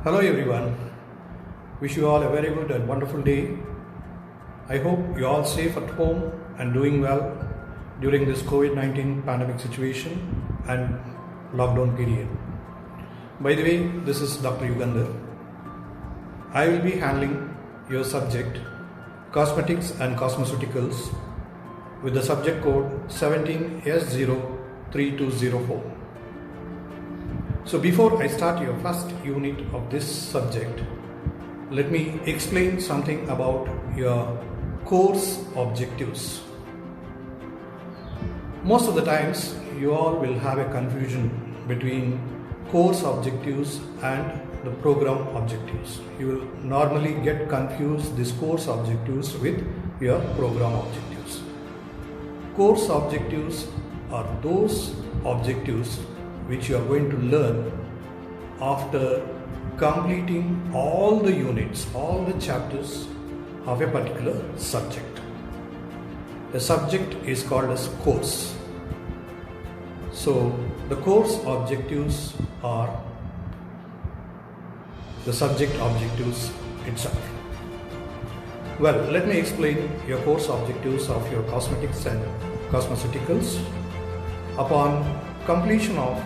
Hello everyone. Wish you all a very good and wonderful day. I hope you all safe at home and doing well during this COVID-19 pandemic situation and lockdown period. By the way, this is Dr. Yugandhar. I will be handling your subject Cosmetics and Cosmeceuticals with the subject code 17S03204. So before I start your first unit of this subject, let me explain something about your course objectives. Most of the times you all will have a confusion between course objectives and the program objectives. You will normally get confused these course objectives with your program objectives. Course objectives are those objectives which you are going to learn after completing all the units, all the chapters of a particular subject. The subject is called as course. So the course objectives are the subject objectives itself. Well, let me explain your course objectives of your cosmetics and cosmeceuticals. Upon completion of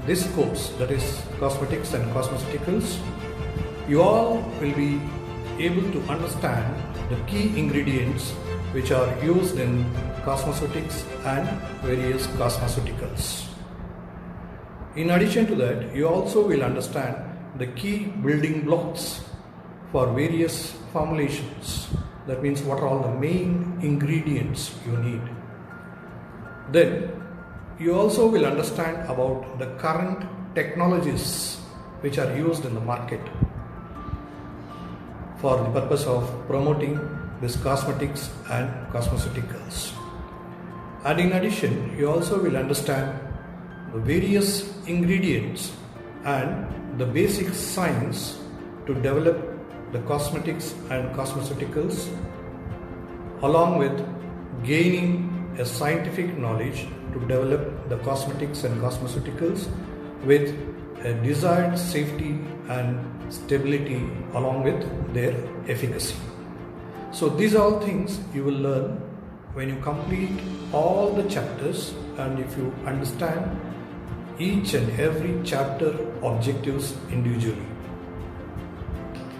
this course, that is cosmetics and cosmeceuticals, you all will be able to understand the key ingredients which are used in cosmeceutics and various cosmeceuticals. In addition to that, you also will understand the key building blocks for various formulations. That means what are all the main ingredients you need. Then you also will understand about the current technologies which are used in the market for the purpose of promoting this cosmetics and cosmeceuticals. And in addition, you also will understand the various ingredients and the basic science to develop the cosmetics and cosmeceuticals, along with gaining a scientific knowledge to develop the cosmetics and cosmeceuticals with a desired safety and stability along with their efficacy. So these are all things you will learn when you complete all the chapters and if you understand each and every chapter objectives individually.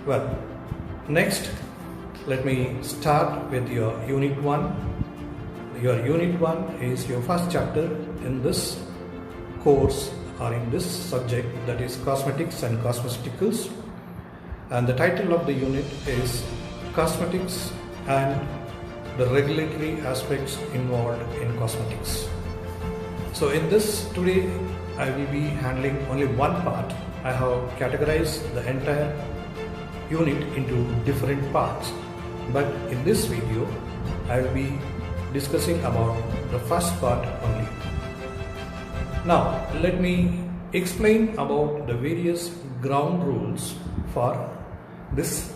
Well, next let me start with your Unit 1. Your Unit 1 is your first chapter in this course or in this subject, that is Cosmetics and Cosmeceuticals, and the title of the unit is Cosmetics and the Regulatory Aspects Involved in Cosmetics. So in this today I will be handling only one part. I have categorized the entire unit into different parts, but in this video I will be discussing about the first part only. Now let me explain about the various ground rules for this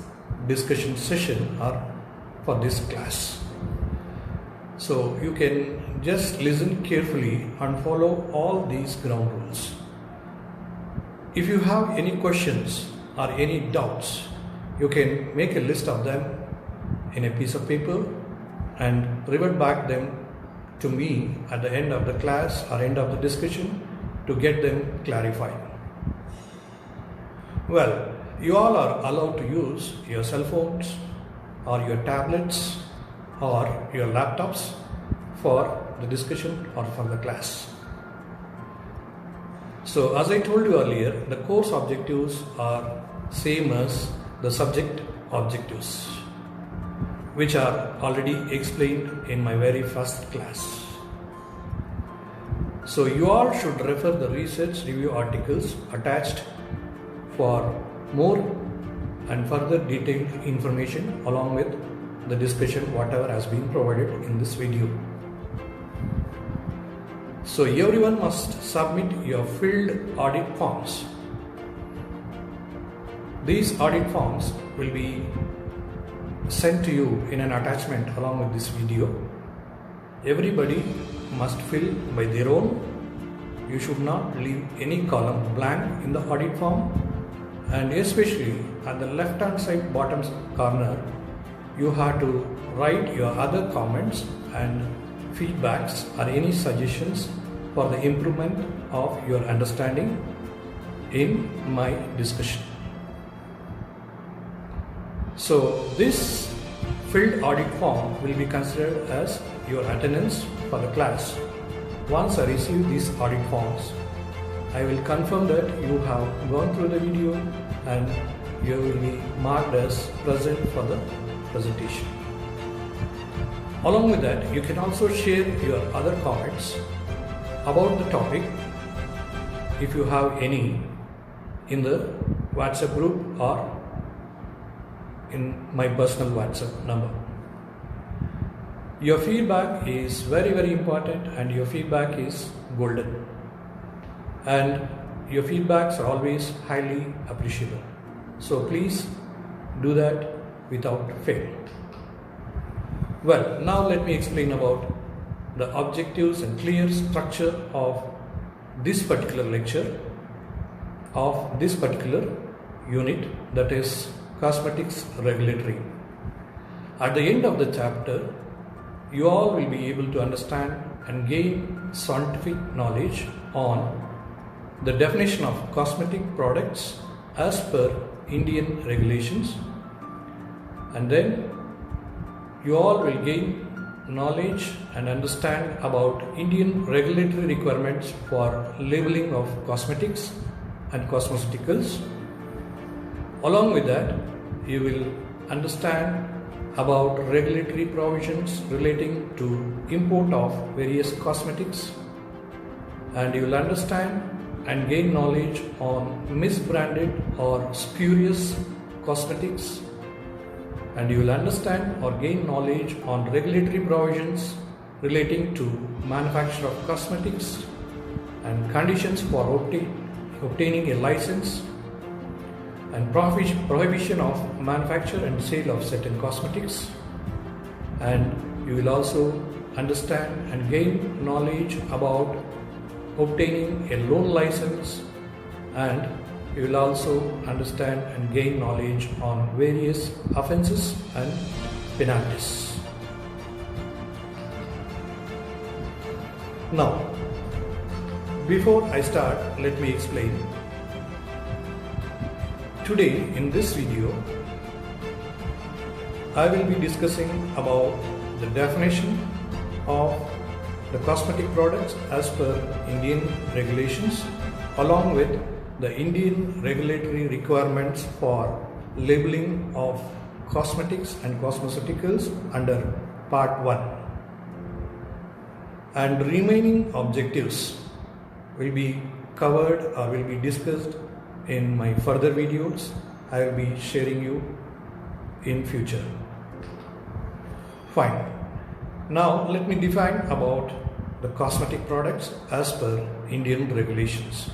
discussion session or for this class. So you can just listen carefully and follow all these ground rules. If you have any questions or any doubts, you can make a list of them in a piece of paper and revert back them to me at the end of the class or end of the discussion to get them clarified. Well, you all are allowed to use your cell phones or your tablets or your laptops for the discussion or for the class. So as I told you earlier, the course objectives are same as the subject objectives, which are already explained in my very first class. So you all should refer the research review articles attached for more and further detailed information along with the discussion whatever has been provided in this video. So everyone must submit your filled audit forms. These audit forms will be sent to you in an attachment along with this video. Everybody must fill by their own. You should not leave any column blank in the audit form and especially at the left hand side bottom corner you have to write your other comments and feedbacks or any suggestions for the improvement of your understanding in my discussion. So this filled audit form will be considered as your attendance for the class. Once I receive these audit forms, I will confirm that you have gone through the video and you will be marked as present for the presentation. Along with that, you can also share your other comments about the topic if you have any in the WhatsApp group or in my personal WhatsApp number. Your feedback is very important and your feedback is golden. And your feedbacks are always highly appreciable. So please do that without fail. Well, now let me explain about the objectives and clear structure of this particular lecture, of this particular unit, that is Cosmetics Regulatory. At the end of the chapter, you all will be able to understand and gain scientific knowledge on the definition of cosmetic products as per Indian regulations, and then you all will gain knowledge and understand about Indian regulatory requirements for labeling of cosmetics and cosmeceuticals. Along with that, you will understand about regulatory provisions relating to import of various cosmetics, and you will understand and gain knowledge on misbranded or spurious cosmetics, and you will understand or gain knowledge on regulatory provisions relating to manufacture of cosmetics and conditions for obtaining a license, and prohibition of manufacture and sale of certain cosmetics. And you will also understand and gain knowledge about obtaining a loan license, and you will also understand and gain knowledge on various offences and penalties. Now, before I start, let me explain. Today in this video, I will be discussing about the definition of the cosmetic products as per Indian regulations, along with the Indian regulatory requirements for labeling of cosmetics and cosmeceuticals under Part 1. And remaining objectives will be covered or will be discussed in my further videos I will be sharing you in future. Fine. Now let me define about the cosmetic products as per Indian regulations.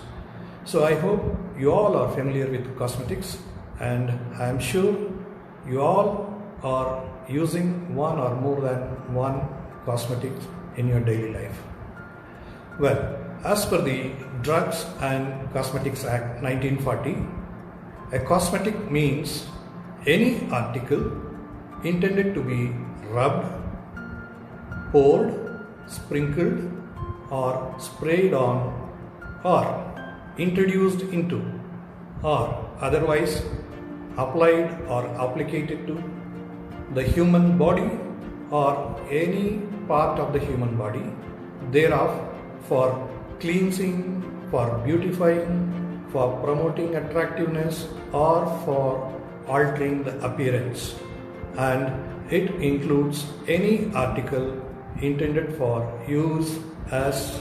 So I hope you all are familiar with cosmetics, and I am sure you all are using one or more than one cosmetic in your daily life. Well, as per the Drugs and Cosmetics Act 1940, a cosmetic means any article intended to be rubbed, poured, sprinkled or sprayed on or introduced into or otherwise applied or applicated to the human body or any part of the human body thereof for cleansing, for beautifying, for promoting attractiveness or for altering the appearance, and it includes any article intended for use as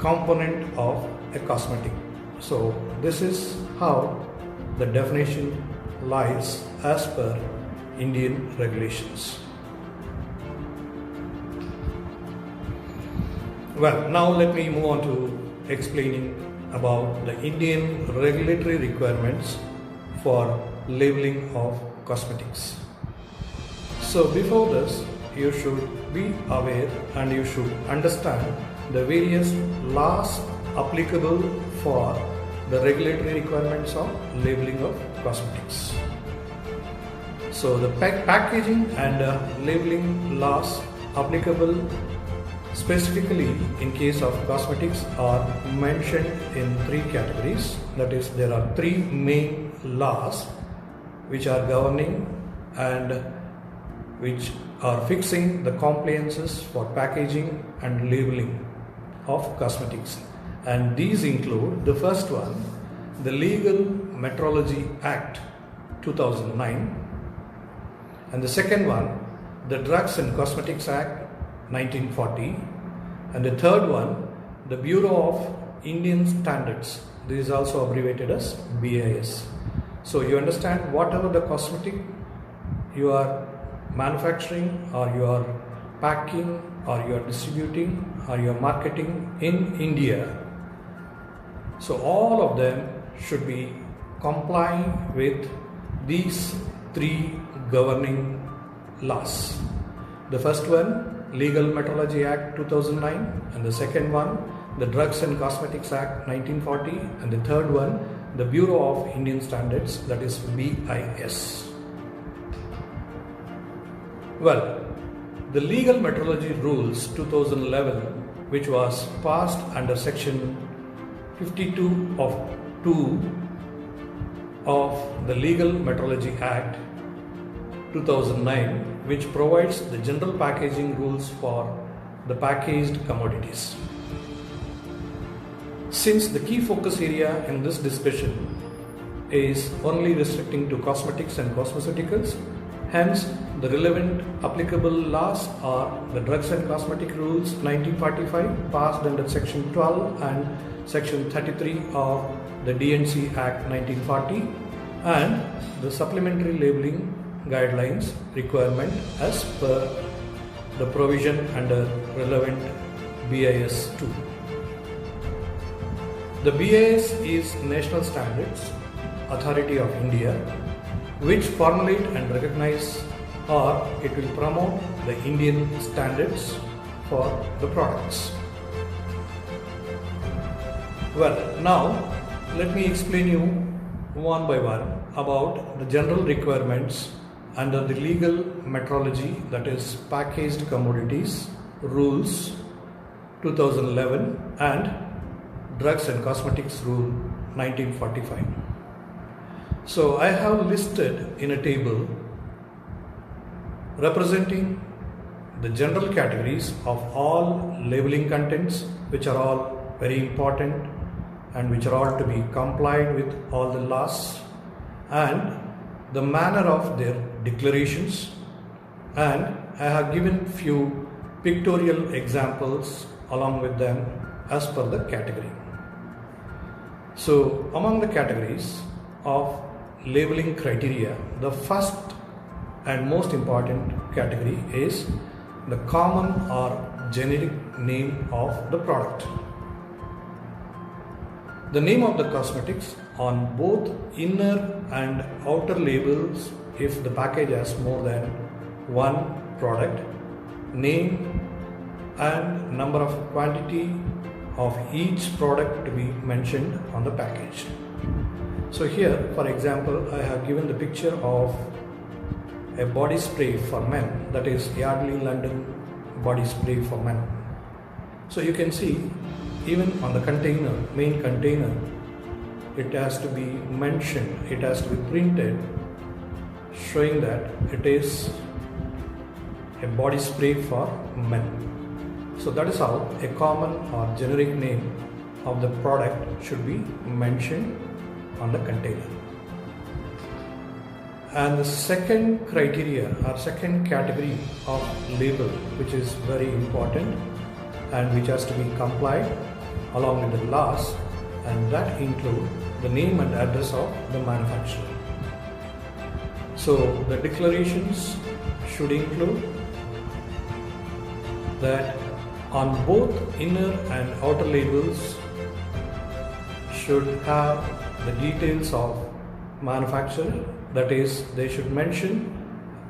component of a cosmetic. So this is how the definition lies as per Indian regulations. Well, now let me move on to explaining about the Indian regulatory requirements for labeling of cosmetics. So before this, you should be aware and you should understand the various laws applicable for the regulatory requirements of labeling of cosmetics. So the packaging and labeling laws applicable specifically in case of cosmetics are mentioned in three categories. That is, there are three main laws which are governing and which are fixing the compliances for packaging and labeling of cosmetics. And these include the first one, the Legal Metrology Act 2009, and the second one, the Drugs and Cosmetics Act 1940, and the third one, the Bureau of Indian Standards. This is also abbreviated as BIS. So you understand, whatever the cosmetic you are manufacturing or you are packing or you are distributing or you are marketing in India, so all of them should be complying with these three governing laws. The first one, Legal Metrology Act 2009, and the second one, the Drugs and Cosmetics Act 1940, and the third one, the Bureau of Indian Standards, that is BIS. Well, the Legal Metrology Rules 2011, which was passed under Section 52 of 2 of the Legal Metrology Act 2009, which provides the general packaging rules for the packaged commodities. Since the key focus area in this discussion is only restricting to cosmetics and cosmeceuticals, hence the relevant applicable laws are the Drugs and Cosmetic Rules 1945 passed under Section 12 and Section 33 of the D&C Act 1940, and the supplementary labeling guidelines requirement as per the provision under relevant BIS 2. The BIS is National Standards Authority of India, which formulate and recognize, or it will promote the Indian standards for the products. Well, now let me explain you one by one about the general requirements under the Legal Metrology, that is Packaged Commodities Rules 2011 and Drugs and Cosmetics Rule 1945. So I have listed in a table representing the general categories of all labeling contents, which are all very important and which are all to be complied with all the laws, and the manner of their declarations, and I have given few pictorial examples along with them as per the category. So among the categories of labeling criteria, the first and most important category is the common or generic name of the product. The name of the cosmetics on both inner and outer labels, if the package has more than one product, name and number of quantity of each product to be mentioned on the package. So here, for example, I have given the picture of a body spray for men, that is Yardley London body spray for men. So you can see even on the container, main container, it has to be mentioned, it has to be printed showing that it is a body spray for men. So that is how a common or generic name of the product should be mentioned on the container. And the second criteria or second category of label, which is very important and which has to be complied along with the laws, and that include the name and address of the manufacturer. So the declarations should include that on both inner and outer labels should have the details of manufacturer, that is, they should mention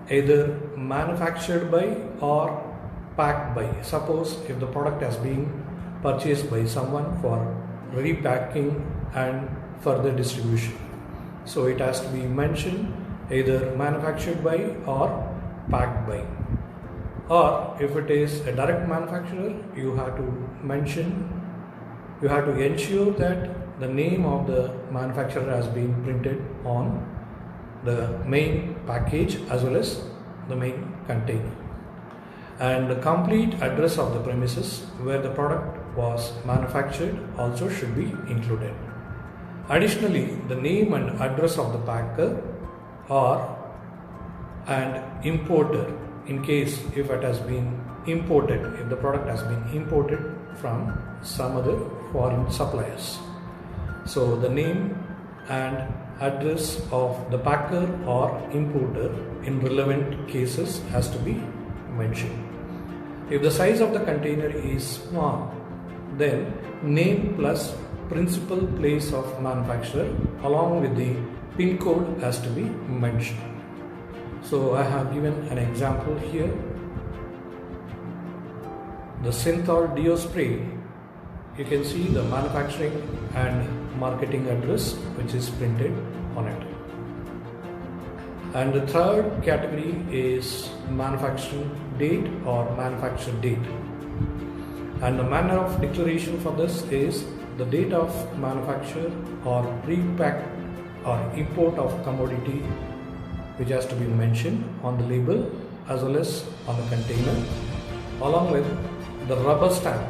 either manufactured by or packed by. Suppose if the product has been purchased by someone for repacking and further distribution. So it has to be mentioned either manufactured by or packed by. Or if it is a direct manufacturer, you have to ensure that the name of the manufacturer has been printed on the main package as well as the main container. And the complete address of the premises where the product was manufactured also should be included. Additionally, the name and address of the packer and importer, in case if it has been imported, if the product has been imported from some other foreign suppliers. So the name and address of the packer or importer in relevant cases has to be mentioned. If the size of the container is small, then name plus principal place of manufacturer along with the PIN code has to be mentioned. So I have given an example here. The Synthol Deo Spray, you can see the manufacturing and marketing address which is printed on it. And the third category is manufacturing date or manufacture date. And the manner of declaration for this is the date of manufacture or pre-packed or import of commodity, which has to be mentioned on the label as well as on the container, along with the rubber stamp.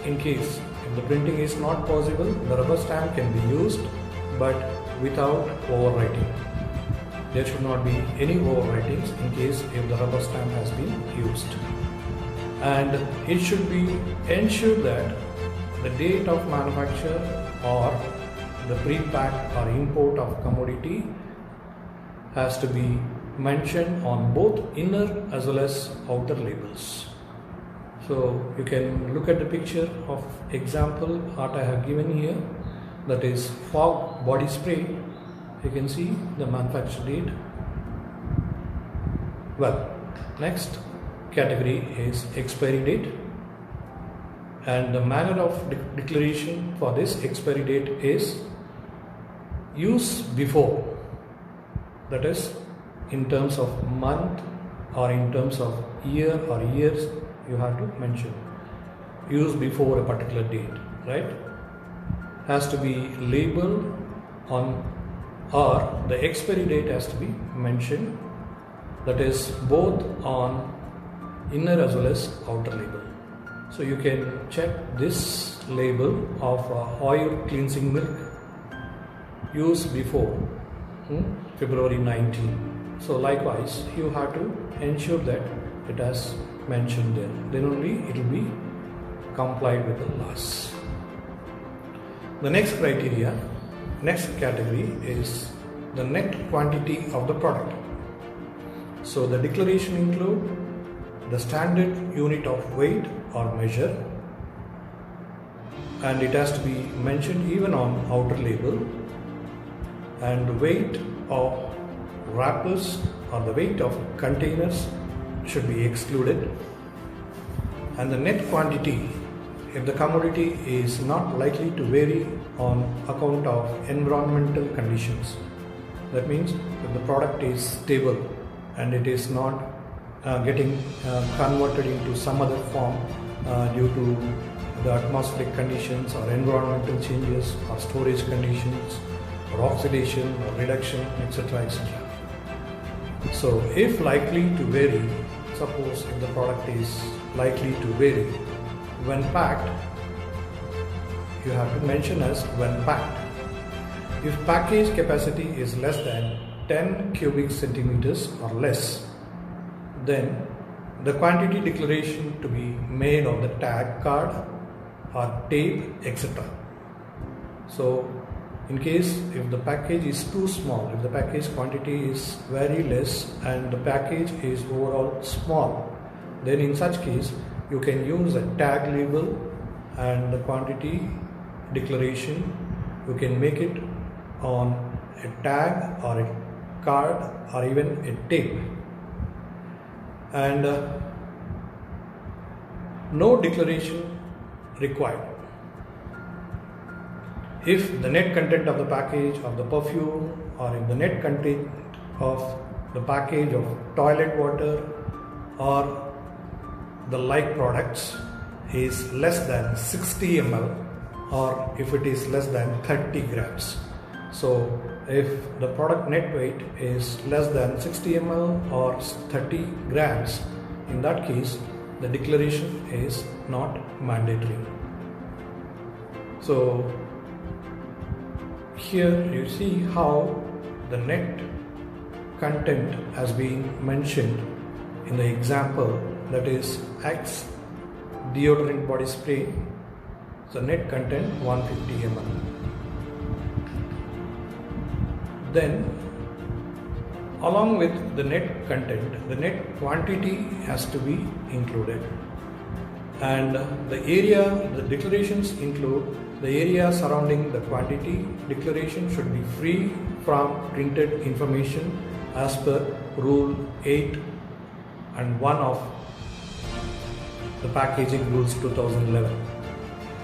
In case if the printing is not possible, the rubber stamp can be used but without overwriting. There should not be any overwritings in case if the rubber stamp has been used. And it should be ensured that the date of manufacture or the pre-packed or import of commodity has to be mentioned on both inner as well as outer labels. So you can look at the picture of example what I have given here, that is fog body spray. You can see the manufacture date. Well, next category is expiry date, and the manner of declaration for this expiry date is use before, that is in terms of month or in terms of year or years, you have to mention use before a particular date, right? Has to be labeled on, or the expiry date has to be mentioned, that is both on inner as well as outer label. So you can check this label of oil cleansing milk, use before February 19. So likewise you have to ensure that it has mentioned there, then only it will be complied with the laws. The next category is the net quantity of the product. So the declaration include the standard unit of weight or measure, and it has to be mentioned even on outer label, and the weight of wrappers or the weight of containers should be excluded, and the net quantity if the commodity is not likely to vary on account of environmental conditions. That means if the product is stable and it is not getting converted into some other form due to the atmospheric conditions or environmental changes or storage conditions or oxidation or reduction, etc., etc. So if likely to vary, suppose if the product is likely to vary when packed, you have to mention as when packed. If package capacity is less than 10 cubic centimeters or less, then the quantity declaration to be made on the tag card or tape, etc. So in case if the package is too small, if the package quantity is very less and the package is overall small, then in such case you can use a tag label and the quantity declaration you can make it on a tag or a card or even a tape. And no declaration required. if the net content of the package of the perfume, or if the net content of the package of toilet water or the like products is less than 60 ml, or if it is less than 30 grams. So if the product net weight is less than 60 ml or 30 grams, in that case the declaration is not mandatory. So here you see how the net content has been mentioned in the example, that is Axe deodorant body spray. So net content 150 ml. Then along with the net content, the net quantity has to be included, and the area, the declarations include the area surrounding the quantity. Declaration should be free from printed information as per Rule 8 and 1 of the Packaging Rules 2011.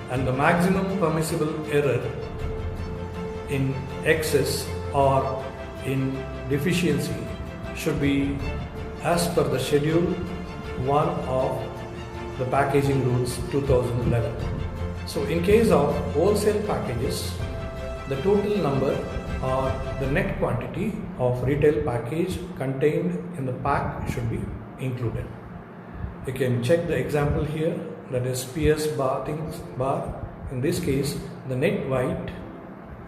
And the maximum permissible error in excess or in deficiency should be as per the Schedule 1 of the Packaging Rules 2011. So in case of wholesale packages, the total number or the net quantity of retail package contained in the pack should be included. You can check the example here, that is PS bathing bar. In this case, the net weight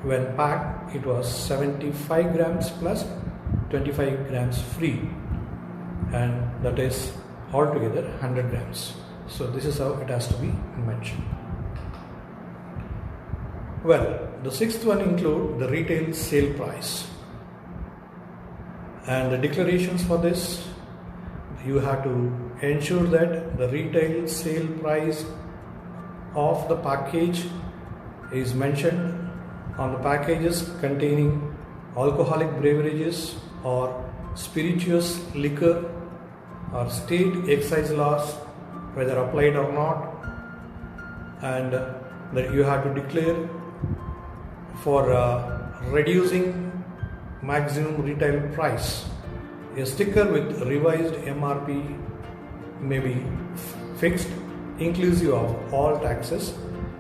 when packed, it was 75 grams plus 25 grams free, and that is altogether 100 grams. So this is how it has to be mentioned. Well, the sixth one include the retail sale price, and the declarations for this, you have to ensure that the retail sale price of the package is mentioned on the packages containing alcoholic beverages or spirituous liquor or state excise laws, whether applied or not, and that you have to declare for reducing maximum retail price. A sticker with revised MRP may be fixed inclusive of all taxes,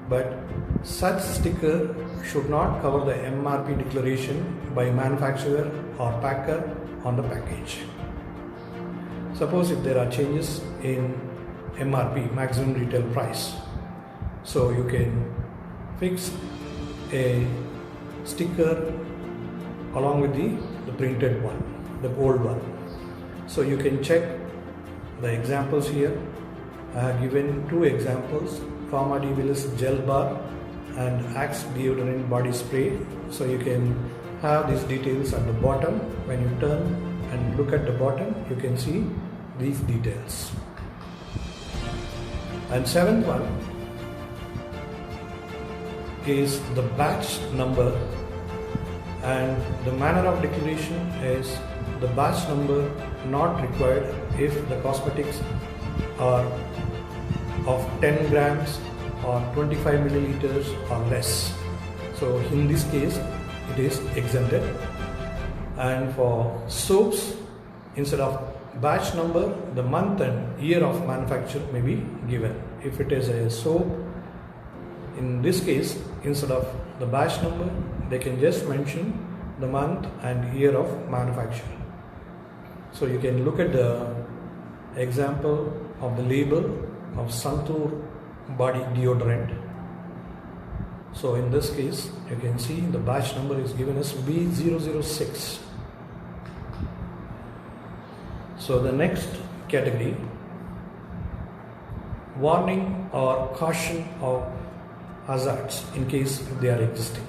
but such sticker should not cover the MRP declaration by manufacturer or packer on the package. Suppose if there are changes in MRP, maximum retail price, so you can fix a sticker along with the printed one, the old one. So you can check the examples here. I have given two examples, Pharma de Willis gel bar and Axe deodorant body spray. So you can have these details at the bottom. When you turn and look at the bottom, you can see these details. And seventh one is the batch number, and the manner of declaration is the batch number not required if the cosmetics are of 10 grams or 25 milliliters or less. So in this case it is exempted. And for soaps, instead of batch number, the month and year of manufacture may be given. If it is a soap, in this case, instead of the batch number, they can just mention the month and year of manufacture. So you can look at the example of the label of Santoor body deodorant. So in this case, you can see the batch number is given as B006. So the next category, warning or caution of hazards in case they are existing.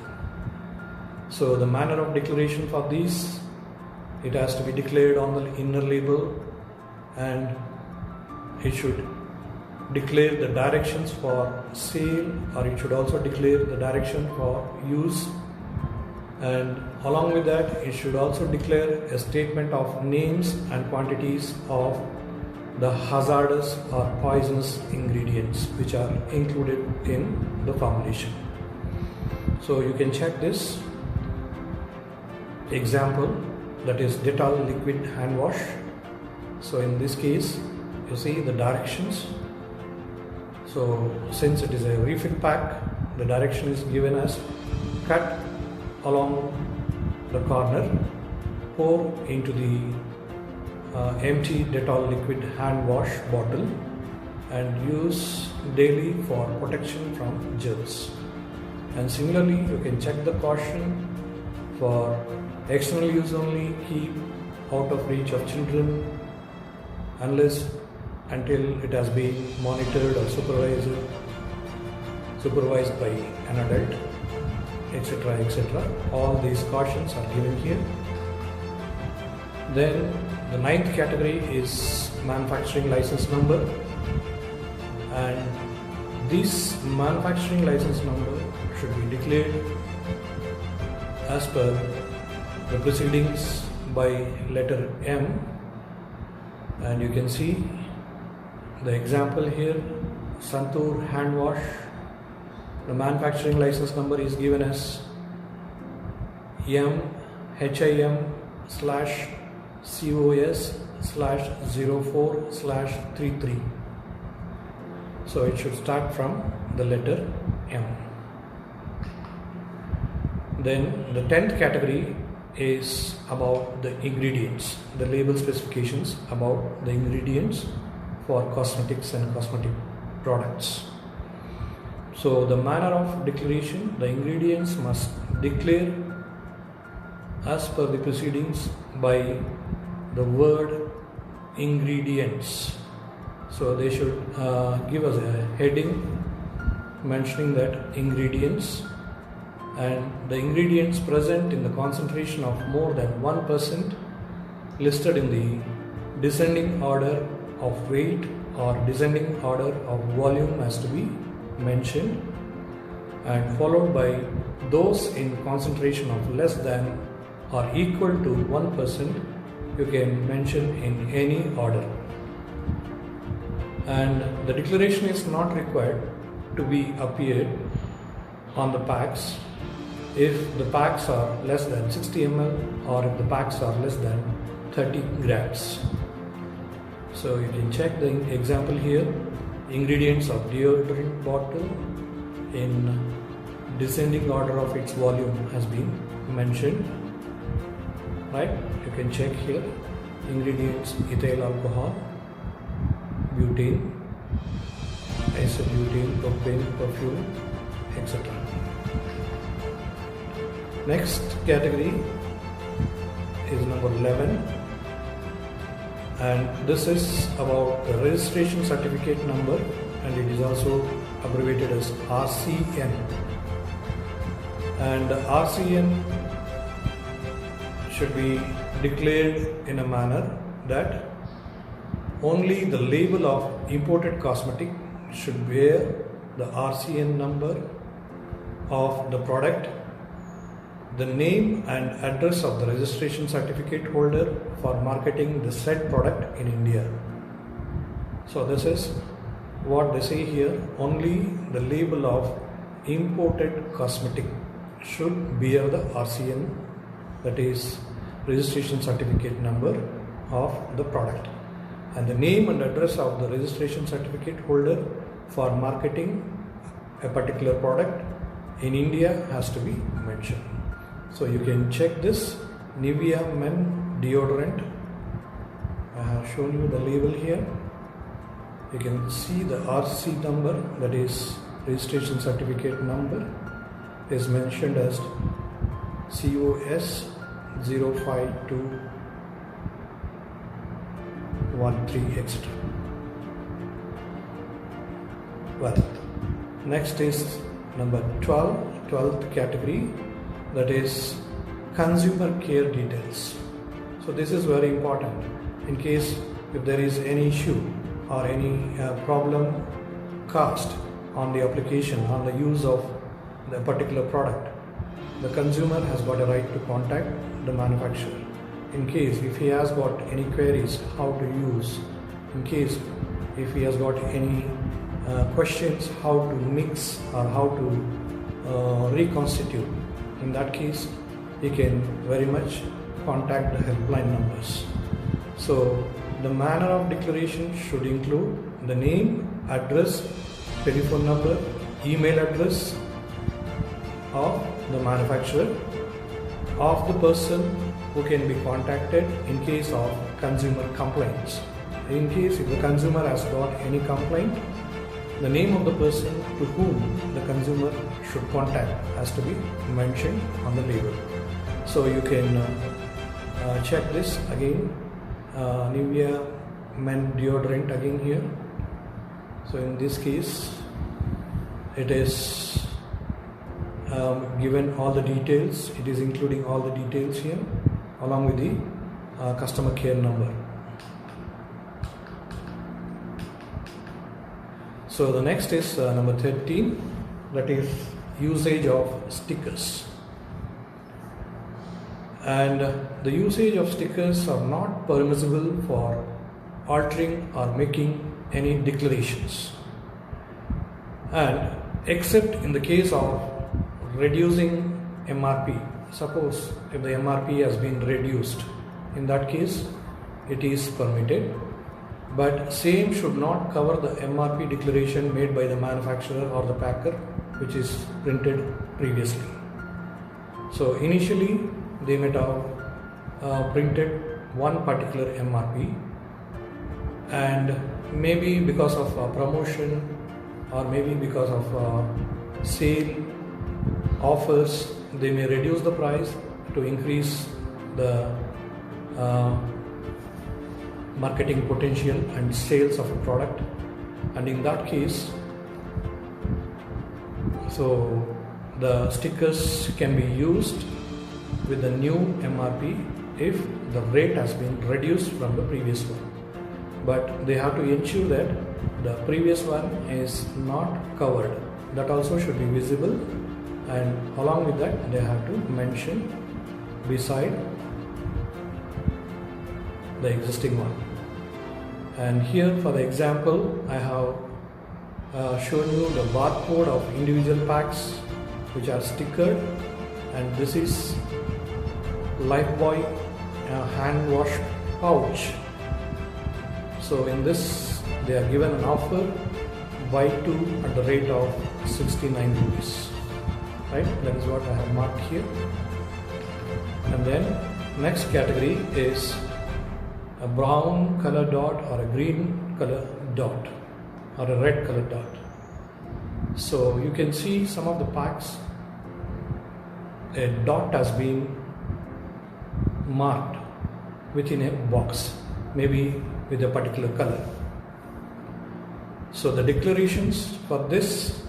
So the manner of declaration for these, it has to be declared on the inner label, and it should declare the directions for sale, or it should also declare the direction for use, and along with that it should also declare a statement of names and quantities of the hazardous or poisonous ingredients which are included in the formulation. So you can check this example, that is Dettol liquid hand wash. So in this case you see the directions. So since it is a refill pack, the direction is given as cut along the corner, pour into the empty Dettol liquid hand wash bottle and use daily for protection from germs. And similarly you can check the caution for external use only, keep out of reach of children unless until it has been monitored or supervised by an adult, etc., etc. All these cautions are given here. Then the 9th category is manufacturing license number, and this manufacturing license number should be declared as per the proceedings by letter M. And you can see the example here, Santur hand wash. The manufacturing license number is given as MHIM/COS/04/33. So it should start from the letter M. Then the 10th category is about the ingredients, the label specifications about the ingredients for cosmetics and cosmetic products. So the manner of declaration, the ingredients must declare as per the proceedings by the word ingredients. So they should give us a heading mentioning that ingredients, and the ingredients present in the concentration of more than 1% listed in the descending order of weight or descending order of volume has to be mentioned, and followed by those in concentration of less than or equal to 1% you can mention in any order. And the declaration is not required to be appeared on the packs if the packs are less than 60 ml or if the packs are less than 30 grams. So you can check the example here, ingredients of deodorant bottle in descending order of its volume has been mentioned, right? You can check here, ingredients ethyl alcohol, butane, isobutane, propane, perfume, etc. Next category is number 11, and this is about the registration certificate number, and it is also abbreviated as RCN. And RCN should be declared in a manner that only the label of imported cosmetic should bear the RCN number of the product, the name and address of the registration certificate holder for marketing the said product in India. So this is what they say here, only the label of imported cosmetic should bear the RCN, that is registration certificate number of the product, and the name and address of the registration certificate holder for marketing a particular product in India has to be mentioned. So you can check this Nivea Men deodorant. I have shown you the label here. You can see the RC number, that is registration certificate number, is mentioned as COS 05213, etc. Well, next is number 12th category, that is consumer care details. So this is very important in case if there is any issue or any problem caused on the application, on the use of the particular product, the consumer has got a right to contact the manufacturer. In case if he has got any queries how to use, in case if he has got any questions how to mix or how to reconstitute. In that case, he can very much contact the helpline numbers. So the manner of declaration should include the name, address, telephone number, email address of the manufacturer, of the person who can be contacted in case of consumer complaints. In case if the consumer has got any complaint, the name of the person to whom the consumer should contact has to be mentioned on the label. So you can check this again, Nivea men deodorant again here. So in this case it is given all the details, it is including all the details here along with the customer care number. So the next is number 13, that is usage of stickers. And the usage of stickers are not permissible for altering or making any declarations, and except in the case of reducing MRP. Suppose if the MRP has been reduced, in that case it is permitted, but same should not cover the MRP declaration made by the manufacturer or the packer which is printed previously. So initially they might have printed one particular MRP, and maybe because of promotion or maybe because of sale offers, they may reduce the price to increase the marketing potential and sales of a product. And in that case, so the stickers can be used with the new MRP if the rate has been reduced from the previous one, but they have to ensure that the previous one is not covered. That also should be visible, and along with that they have to mention beside the existing one. And here for the example I have shown you the barcode of individual packs which are stickered, and this is Lifebuoy hand wash pouch. So in this they are given an offer, buy two at the rate of 69 rupees, right? That is what I have marked here. And then next category is a brown color dot or a green color dot or a red color dot. So you can see some of the packs, a dot has been marked within a box, maybe with a particular color. So the declarations for this,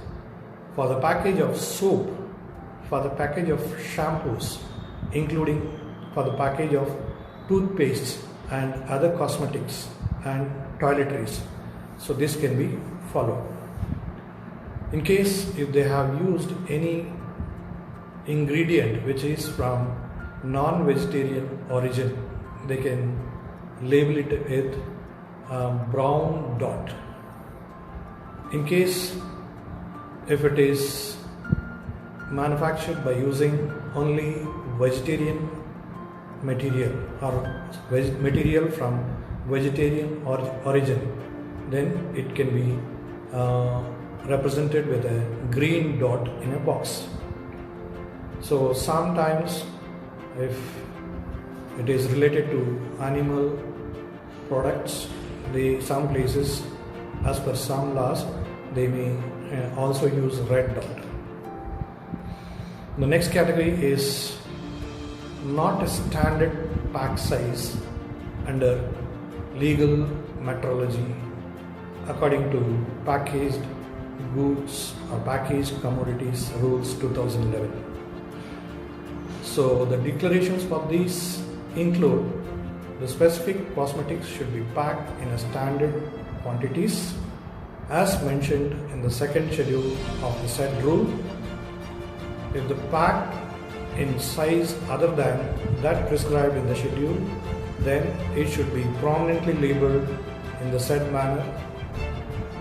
for the package of soap, for the package of shampoos, including for the package of toothpastes and other cosmetics and toiletries, so this can be followed. In case if they have used any ingredient which is from non-vegetarian origin, they can label it with brown dot. In case if it is manufactured by using only vegetarian material or material from vegetarian origin, then it can be represented with a green dot in a box. So sometimes if it is related to animal products, some places, as per some laws, they may also use red dot. The next category is not a standard pack size under legal metrology according to Packaged Goods or Packaged Commodities Rules 2011. So the declarations for these include the specific cosmetics should be packed in a standard quantities as mentioned in the second schedule of the said rule. If the pack in size other than that prescribed in the schedule, then it should be prominently labeled in the said manner.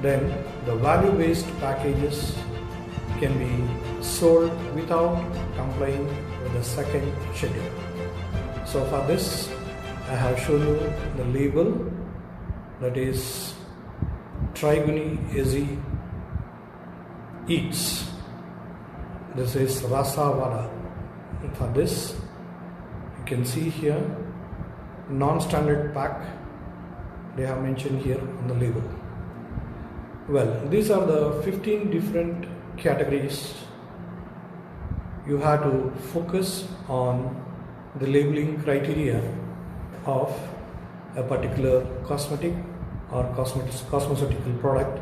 Then the value-based packages can be sold without complying with the second schedule. So for this I have shown you the label, that is Trigoni Ezi Eats. This is Rasa Vada. For this you can see here non-standard pack they have mentioned here on the label. Well, these are the 15 different categories. You have to focus on the labeling criteria of a particular cosmetic or cosmeceutical product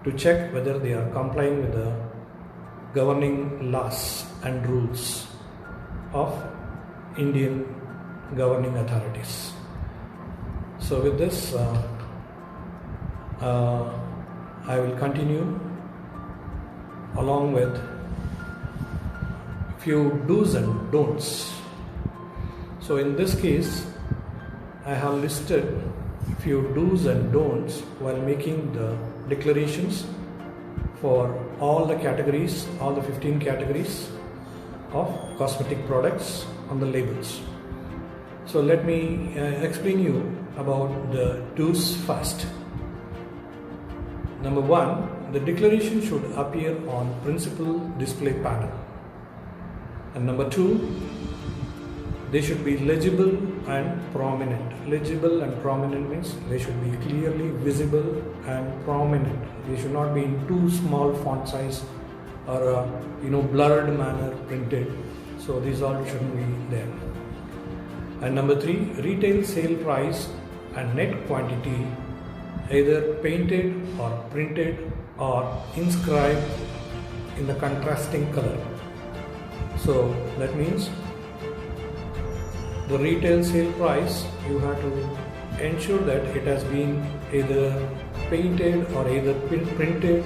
to check whether they are complying with the governing laws and rules of Indian governing authorities. So with this I will continue along with few do's and don'ts. So in this case I have listed few do's and don'ts while making the declarations for all the categories, all the 15 categories of cosmetic products on the labels. So let me explain you about the do's first. Number 1, the declaration should appear on principal display panel. And number 2, they should be legible and prominent. Legible and prominent means they should be clearly visible and prominent. They should not be in too small font size or blurred manner printed. So these all shouldn't be there. And number 3, retail sale price and net quantity either painted or printed or inscribed in the contrasting color. So that means the retail sale price, you have to ensure that it has been either painted or either printed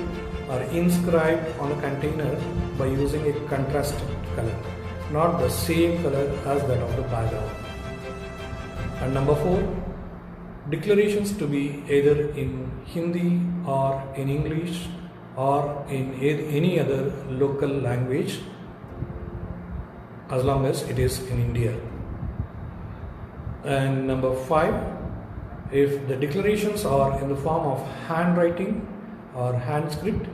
or inscribed on a container by using a contrasted color, not the same color as that of the background. And number 4, declarations to be either in Hindi or in English or in any other local language as long as it is in India. And number 5, if the declarations are in the form of handwriting or hand script,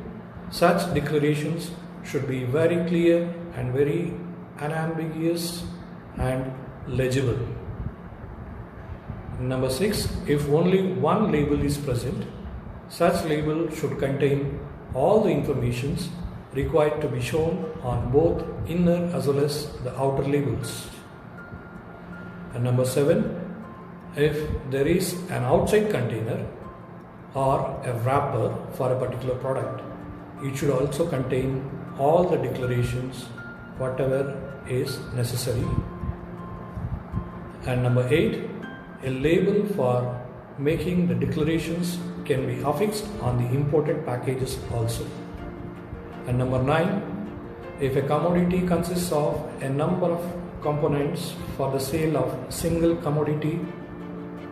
such declarations should be very clear and very unambiguous and legible. Number 6, if only one label is present, such label should contain all the informations required to be shown on both inner as well as the outer labels. And number 7, if there is an outside container or a wrapper for a particular product, it should also contain all the declarations, whatever is necessary. And number 8, a label for making the declarations can be affixed on the imported packages also. And number 9, if a commodity consists of a number of components for the sale of single commodity,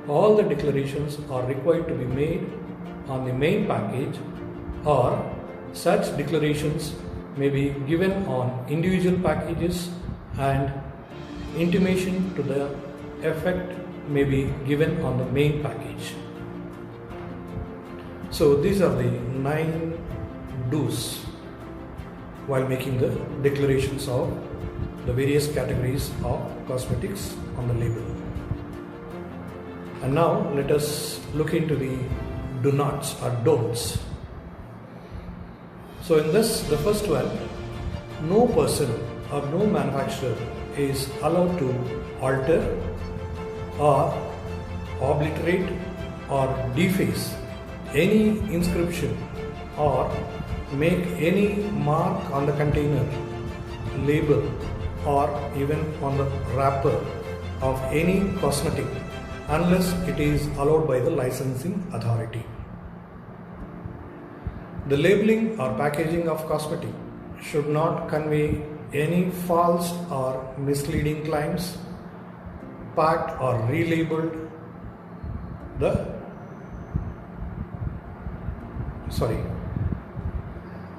all the declarations are required to be made on the main package, or such declarations may be given on individual packages and intimation to the effect may be given on the main package. So these are the 9 do's while making the declarations of the various categories of cosmetics on the label. And now let us look into the do nots or don'ts. So in this, the first one, no person or no manufacturer is allowed to alter or obliterate or deface any inscription or make any mark on the container, label, or even on the wrapper of any cosmetic unless it is allowed by the licensing authority. The labeling or packaging of cosmetic should not convey any false or misleading claims, packed or relabeled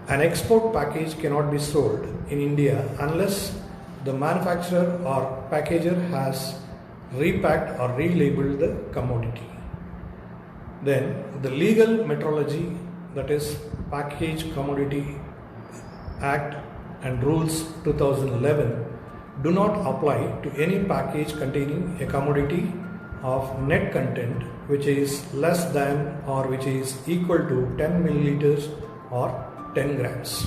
An export package cannot be sold in India unless the manufacturer or packager has repacked or relabeled the commodity. Then the legal metrology, that is Packaged Commodity Act and Rules 2011, do not apply to any package containing a commodity of net content which is less than or which is equal to 10 milliliters or 10 grams.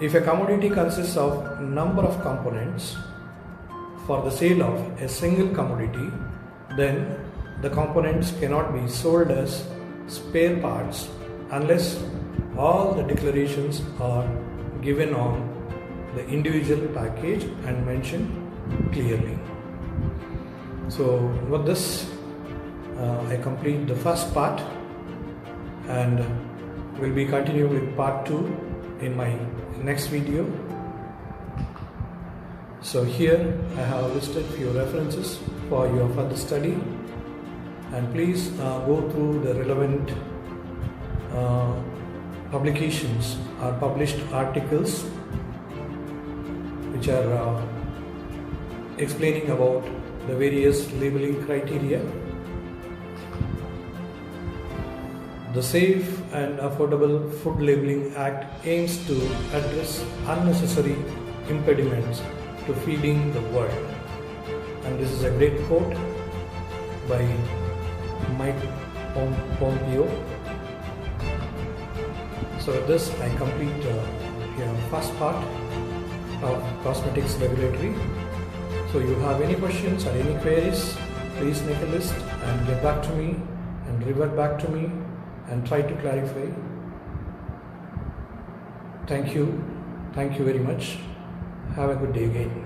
If a commodity consists of number of components for the sale of a single commodity, then the components cannot be sold as spare parts unless all the declarations are given on the individual package and mentioned clearly. So with this, I complete the first part, and will be continuing with part 2 in my next video. So here I have listed few references for your further study, and please go through the relevant publications or published articles which are explaining about the various labeling criteria. The Safe and Affordable Food Labeling Act aims to address unnecessary impediments to feeding the world. And this is a great quote by Mike Pompeo. So with this, I complete the first part of cosmetics regulatory. So you have any questions or any queries, please make a list and get back to me and revert back to me and try to clarify. Thank you very much. Have a good day again.